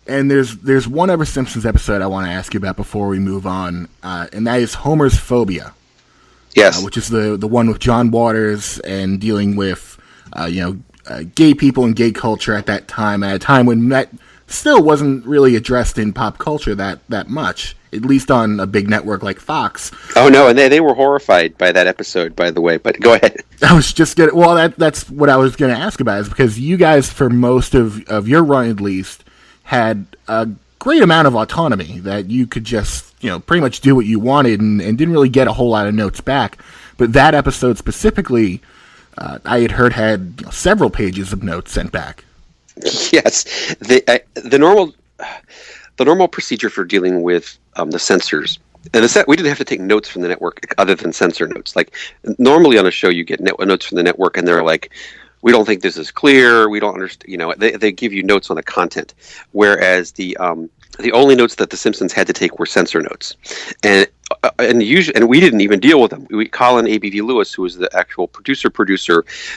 And there's one other Simpsons episode I want to ask you about before we move on, and that is Homer's Phobia. Yes. Which is the one with John Waters and dealing with, gay people and gay culture at that time, at a time when that still wasn't really addressed in pop culture that much, at least on a big network like Fox. Oh, no, and they were horrified by that episode, by the way, but go ahead. I was just going to, well, that's what I was going to ask about, is because you guys, for most of your run at least, had a great amount of autonomy that you could just, pretty much do what you wanted and didn't really get a whole lot of notes back. But that episode specifically, I had several pages of notes sent back. Yes. The normal procedure for dealing with the censors, and we didn't have to take notes from the network other than censor notes. Like normally on a show, you get notes from the network, and they're like, we don't think this is clear. We don't understand. They give you notes on the content, whereas the only notes that the Simpsons had to take were censor notes, and we didn't even deal with them. Colin ABV Lewis, who was the actual producer,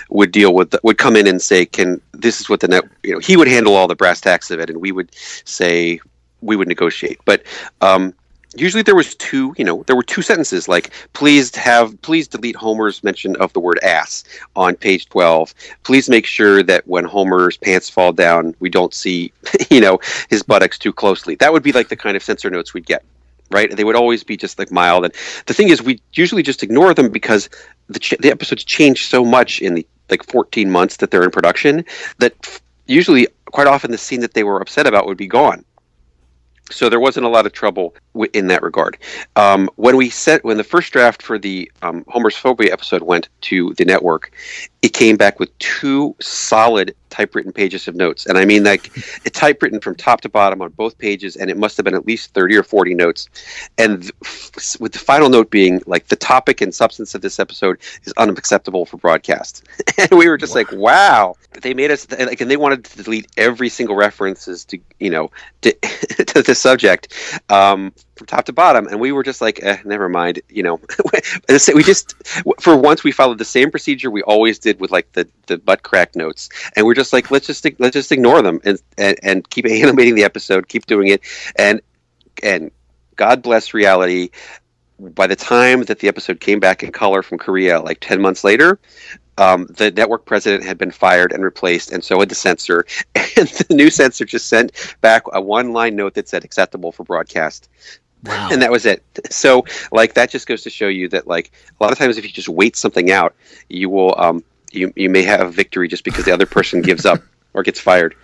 would come in and say, this is what the net. He would handle all the brass tacks of it, and we would say we would negotiate, but. Usually there were two sentences like, please delete Homer's mention of the word ass on page 12. Please make sure that when Homer's pants fall down, we don't see, his buttocks too closely. That would be like the kind of censor notes we'd get, right? They would always be just like mild. And the thing is, we usually just ignore them because the episodes change so much in the 14 months that they're in production that usually quite often the scene that they were upset about would be gone. So there wasn't a lot of trouble in that regard. When the first draft for the Homer's Phobia episode went to the network, it came back with 2 solid typewritten pages of notes. And I mean, like, it typewritten from top to bottom on both pages, and it must have been at least 30 or 40 notes. And with the final note being, like, the topic and substance of this episode is unacceptable for broadcast. And we were just like, wow. They made us, and they wanted to delete every single references to the subject from top to bottom. And we were just like, never mind. We just, for once, we followed the same procedure we always did with like the butt crack notes, and we're just like, let's just ignore them and keep animating the episode, keep doing it, and God bless reality. By the time that the episode came back in color from Korea, like 10 months later, the network president had been fired and replaced, and so had the censor. And the new censor just sent back a one-line note that said acceptable for broadcast. Wow. And that was it. So, like, that just goes to show you that, like, a lot of times if you just wait something out, you will you may have a victory just because the other person gives up or gets fired.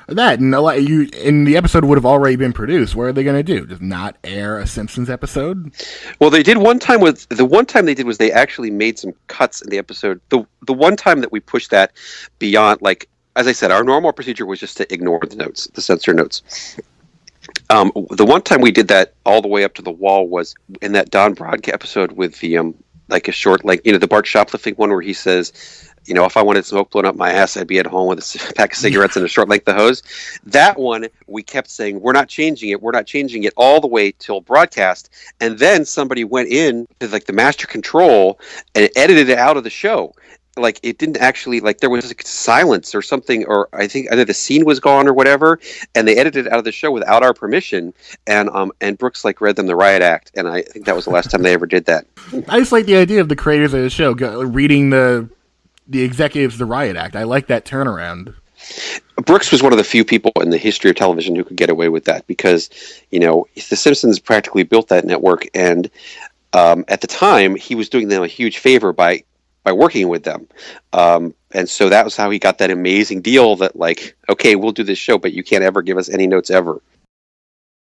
That and the episode would have already been produced. What are they going to do? Just not air a Simpsons episode? Well, they did one time they did was they actually made some cuts in the episode. The one time that we pushed that beyond, like, as I said, our normal procedure was just to ignore the notes, the censor notes. The one time we did that all the way up to the wall was in that Don Brodka episode with the like a short, like, the Bart shoplifting one where he says, if I wanted smoke blown up my ass, I'd be at home with a pack of cigarettes and a short length of hose. That one, we kept saying, we're not changing it all the way till broadcast. And then somebody went in to like the master control and edited it out of the show. Like, it didn't actually, like, there was silence or something, or I think either the scene was gone or whatever, and they edited it out of the show without our permission, and Brooks, like, read them the riot act, and I think that was the last time they ever did that. I just like the idea of the creators of the show reading the executives the riot act. I like that turnaround. Brooks was one of the few people in the history of television who could get away with that, because, The Simpsons practically built that network, and at the time, he was doing them a huge favor by working with them. And so that was how he got that amazing deal that, like, okay, we'll do this show, but you can't ever give us any notes ever.